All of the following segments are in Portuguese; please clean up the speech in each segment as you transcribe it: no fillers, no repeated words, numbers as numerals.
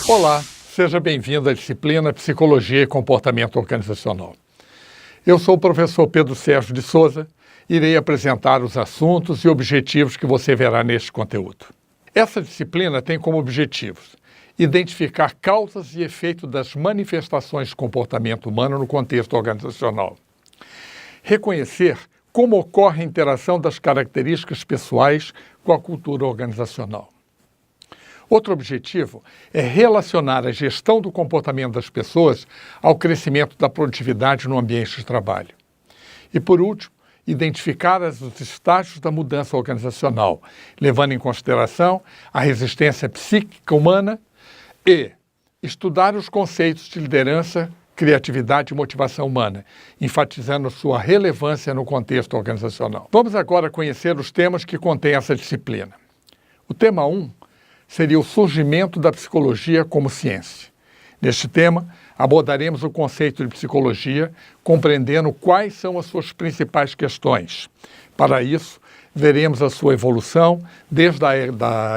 Olá, seja bem-vindo à disciplina Psicologia e Comportamento Organizacional. Eu sou o professor Pedro Sérgio de Souza e irei apresentar os assuntos e objetivos que você verá neste conteúdo. Essa disciplina tem como objetivos identificar causas e efeitos das manifestações de comportamento humano no contexto organizacional, reconhecer como ocorre a interação das características pessoais com a cultura organizacional. Outro objetivo é relacionar a gestão do comportamento das pessoas ao crescimento da produtividade no ambiente de trabalho. E, por último, identificar os estágios da mudança organizacional, levando em consideração a resistência psíquica humana e estudar os conceitos de liderança, criatividade e motivação humana, enfatizando sua relevância no contexto organizacional. Vamos agora conhecer os temas que contém essa disciplina. O tema 1 seria o surgimento da psicologia como ciência. Neste tema, abordaremos o conceito de psicologia, compreendendo quais são as suas principais questões. Para isso, veremos a sua evolução desde a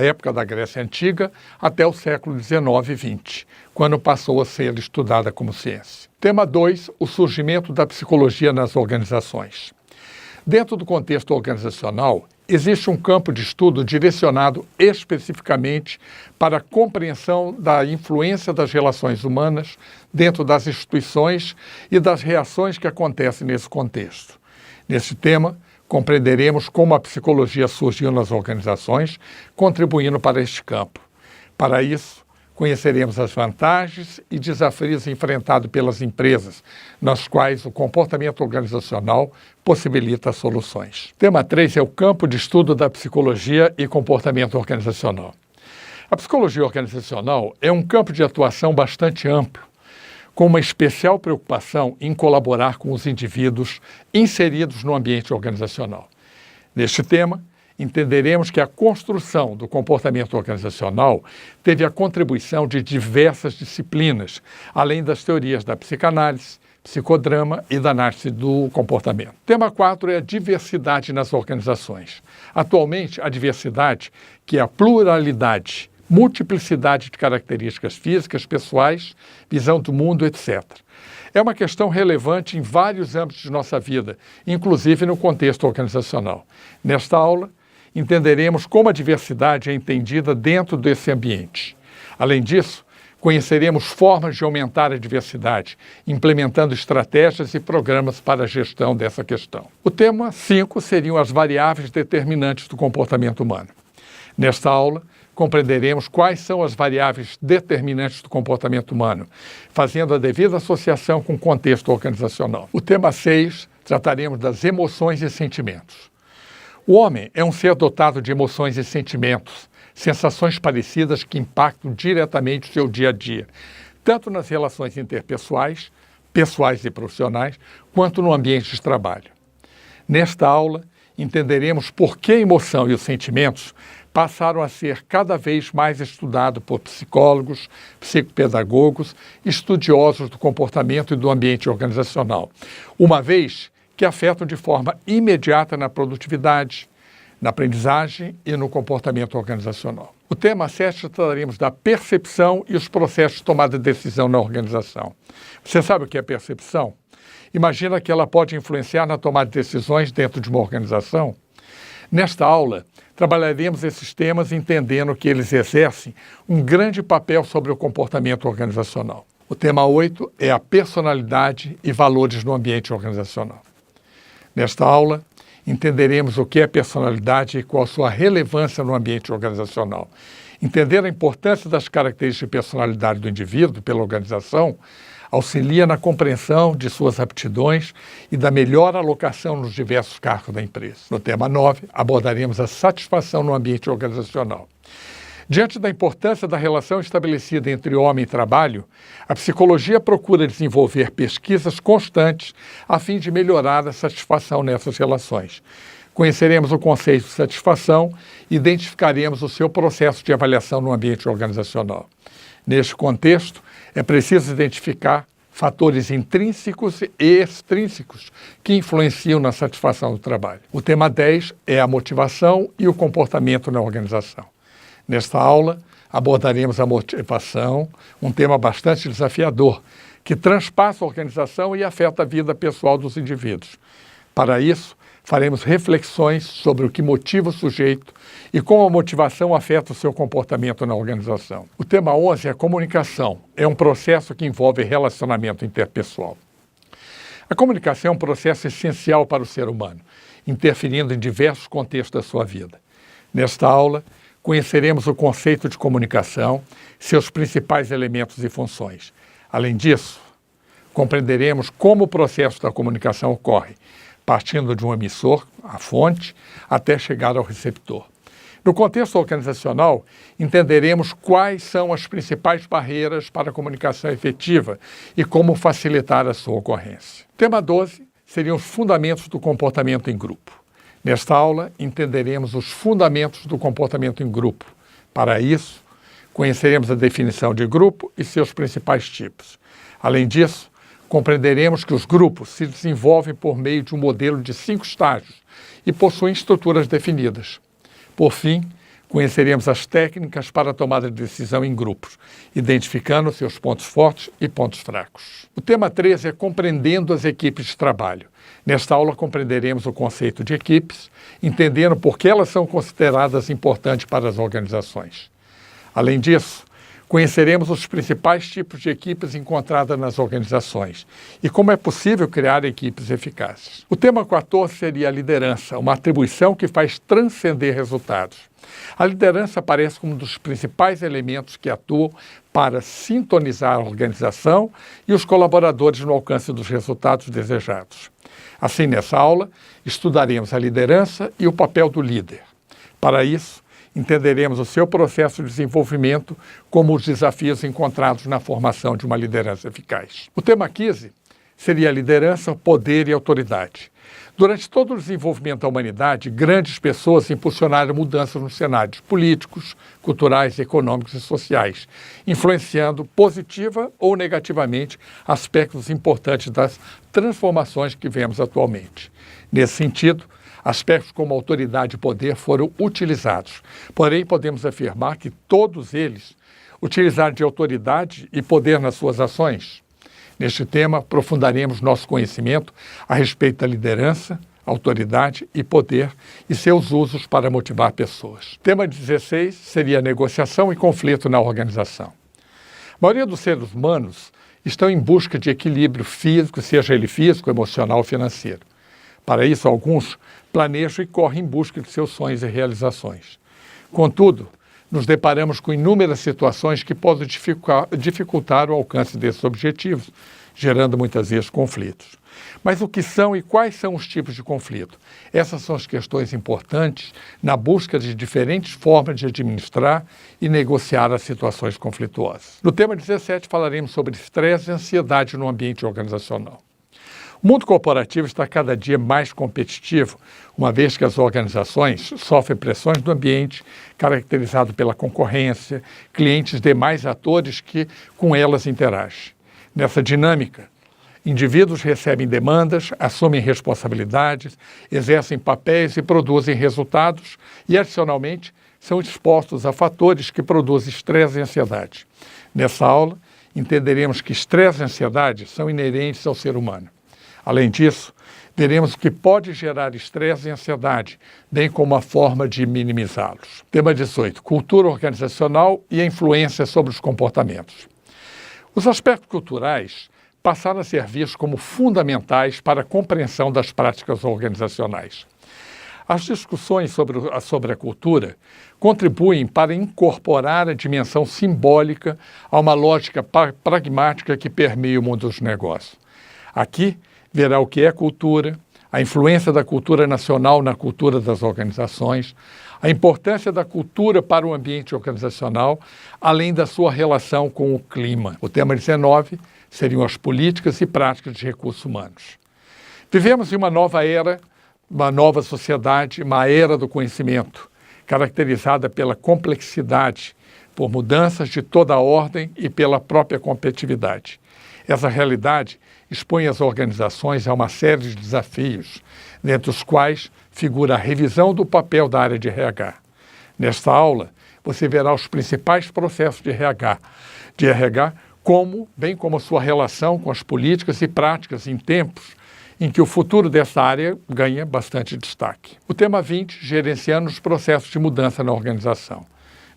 época da Grécia Antiga até o século XIX e XX, quando passou a ser estudada como ciência. Tema 2, o surgimento da psicologia nas organizações. Dentro do contexto organizacional, existe um campo de estudo direcionado especificamente para a compreensão da influência das relações humanas dentro das instituições e das reações que acontecem nesse contexto. Nesse tema, compreenderemos como a psicologia surgiu nas organizações, contribuindo para este campo. Para isso, conheceremos as vantagens e desafios enfrentados pelas empresas, nas quais o comportamento organizacional possibilita soluções. Tema 3 é o campo de estudo da psicologia e comportamento organizacional. A psicologia organizacional é um campo de atuação bastante amplo, com uma especial preocupação em colaborar com os indivíduos inseridos no ambiente organizacional. Neste tema, entenderemos que a construção do comportamento organizacional teve a contribuição de diversas disciplinas, além das teorias da psicanálise, psicodrama e da análise do comportamento. Tema 4 é a diversidade nas organizações. Atualmente, a diversidade, que é a pluralidade, multiplicidade de características físicas, pessoais, visão do mundo, etc. É uma questão relevante em vários âmbitos de nossa vida, inclusive no contexto organizacional. Nesta aula, entenderemos como a diversidade é entendida dentro desse ambiente. Além disso, conheceremos formas de aumentar a diversidade, implementando estratégias e programas para a gestão dessa questão. O tema 5 seriam as variáveis determinantes do comportamento humano. Nesta aula, compreenderemos quais são as variáveis determinantes do comportamento humano, fazendo a devida associação com o contexto organizacional. O tema 6, trataremos das emoções e sentimentos. O homem é um ser dotado de emoções e sentimentos, sensações parecidas que impactam diretamente o seu dia a dia, tanto nas relações interpessoais, pessoais e profissionais, quanto no ambiente de trabalho. Nesta aula, entenderemos por que a emoção e os sentimentos passaram a ser cada vez mais estudados por psicólogos, psicopedagogos, estudiosos do comportamento e do ambiente organizacional, uma vez que afetam de forma imediata na produtividade, na aprendizagem e no comportamento organizacional. O tema 7 trataremos da percepção e os processos de tomada de decisão na organização. Você sabe o que é percepção? Imagina que ela pode influenciar na tomada de decisões dentro de uma organização? Nesta aula, trabalharemos esses temas entendendo que eles exercem um grande papel sobre o comportamento organizacional. O tema 8 é a personalidade e valores no ambiente organizacional. Nesta aula, entenderemos o que é personalidade e qual a sua relevância no ambiente organizacional. Entender a importância das características de personalidade do indivíduo pela organização auxilia na compreensão de suas aptidões e da melhor alocação nos diversos cargos da empresa. No tema 9, abordaremos a satisfação no ambiente organizacional. Diante da importância da relação estabelecida entre homem e trabalho, a psicologia procura desenvolver pesquisas constantes a fim de melhorar a satisfação nessas relações. Conheceremos o conceito de satisfação e identificaremos o seu processo de avaliação no ambiente organizacional. Neste contexto, é preciso identificar fatores intrínsecos e extrínsecos que influenciam na satisfação do trabalho. O tema 10 é a motivação e o comportamento na organização. Nesta aula, abordaremos a motivação, um tema bastante desafiador, que transpassa a organização e afeta a vida pessoal dos indivíduos. Para isso, faremos reflexões sobre o que motiva o sujeito e como a motivação afeta o seu comportamento na organização. O tema 11 é comunicação. É um processo que envolve relacionamento interpessoal. A comunicação é um processo essencial para o ser humano, interferindo em diversos contextos da sua vida. Nesta aula, conheceremos o conceito de comunicação, seus principais elementos e funções. Além disso, compreenderemos como o processo da comunicação ocorre, partindo de um emissor, a fonte, até chegar ao receptor. No contexto organizacional, entenderemos quais são as principais barreiras para a comunicação efetiva e como facilitar a sua ocorrência. Tema 12 seriam os fundamentos do comportamento em grupo. Nesta aula, entenderemos os fundamentos do comportamento em grupo. Para isso, conheceremos a definição de grupo e seus principais tipos. Além disso, compreenderemos que os grupos se desenvolvem por meio de um modelo de 5 estágios e possuem estruturas definidas. Por fim, conheceremos as técnicas para a tomada de decisão em grupos, identificando seus pontos fortes e pontos fracos. O tema 13 é compreendendo as equipes de trabalho. Nesta aula compreenderemos o conceito de equipes, entendendo por que elas são consideradas importantes para as organizações. Além disso, conheceremos os principais tipos de equipes encontradas nas organizações e como é possível criar equipes eficazes. O tema 14 seria a liderança, uma atribuição que faz transcender resultados. A liderança aparece como um dos principais elementos que atuam para sintonizar a organização e os colaboradores no alcance dos resultados desejados. Assim, nessa aula, estudaremos a liderança e o papel do líder. Para isso, entenderemos o seu processo de desenvolvimento como os desafios encontrados na formação de uma liderança eficaz. O tema 15 seria a liderança, poder e autoridade. Durante todo o desenvolvimento da humanidade, grandes pessoas impulsionaram mudanças nos cenários políticos, culturais, econômicos e sociais, influenciando positiva ou negativamente aspectos importantes das transformações que vemos atualmente. Nesse sentido, aspectos como autoridade e poder foram utilizados. Porém, podemos afirmar que todos eles utilizaram de autoridade e poder nas suas ações. Neste tema, aprofundaremos nosso conhecimento a respeito da liderança, autoridade e poder e seus usos para motivar pessoas. Tema 16 seria negociação e conflito na organização. A maioria dos seres humanos estão em busca de equilíbrio físico, seja ele físico, emocional ou financeiro. Para isso, alguns planejam e correm em busca de seus sonhos e realizações. Contudo, nos deparamos com inúmeras situações que podem dificultar o alcance desses objetivos, gerando muitas vezes conflitos. Mas o que são e quais são os tipos de conflito? Essas são as questões importantes na busca de diferentes formas de administrar e negociar as situações conflituosas. No tema 17, falaremos sobre estresse e ansiedade no ambiente organizacional. O mundo corporativo está cada dia mais competitivo, uma vez que as organizações sofrem pressões do ambiente, caracterizado pela concorrência, clientes e demais atores que com elas interagem. Nessa dinâmica, indivíduos recebem demandas, assumem responsabilidades, exercem papéis e produzem resultados e, adicionalmente, são expostos a fatores que produzem estresse e ansiedade. Nessa aula, entenderemos que estresse e ansiedade são inerentes ao ser humano. Além disso, veremos o que pode gerar estresse e ansiedade, bem como a forma de minimizá-los. Tema 18. Cultura organizacional e a influência sobre os comportamentos. Os aspectos culturais passaram a ser vistos como fundamentais para a compreensão das práticas organizacionais. As discussões sobre a cultura contribuem para incorporar a dimensão simbólica a uma lógica pragmática que permeia o mundo dos negócios. Aqui, verá o que é cultura, a influência da cultura nacional na cultura das organizações, a importância da cultura para o ambiente organizacional, além da sua relação com o clima. O tema 19 seriam as políticas e práticas de recursos humanos. Vivemos em uma nova era, uma nova sociedade, uma era do conhecimento, caracterizada pela complexidade, por mudanças de toda a ordem e pela própria competitividade. Essa realidade expõe as organizações a uma série de desafios, dentre os quais figura a revisão do papel da área de RH. Nesta aula, você verá os principais processos de RH, bem como a sua relação com as políticas e práticas em tempos em que o futuro dessa área ganha bastante destaque. O tema 20, gerenciando os processos de mudança na organização.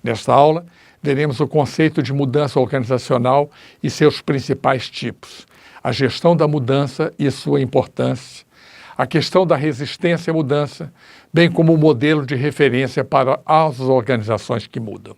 Nesta aula, veremos o conceito de mudança organizacional e seus principais tipos, a gestão da mudança e sua importância, a questão da resistência à mudança, bem como o modelo de referência para as organizações que mudam.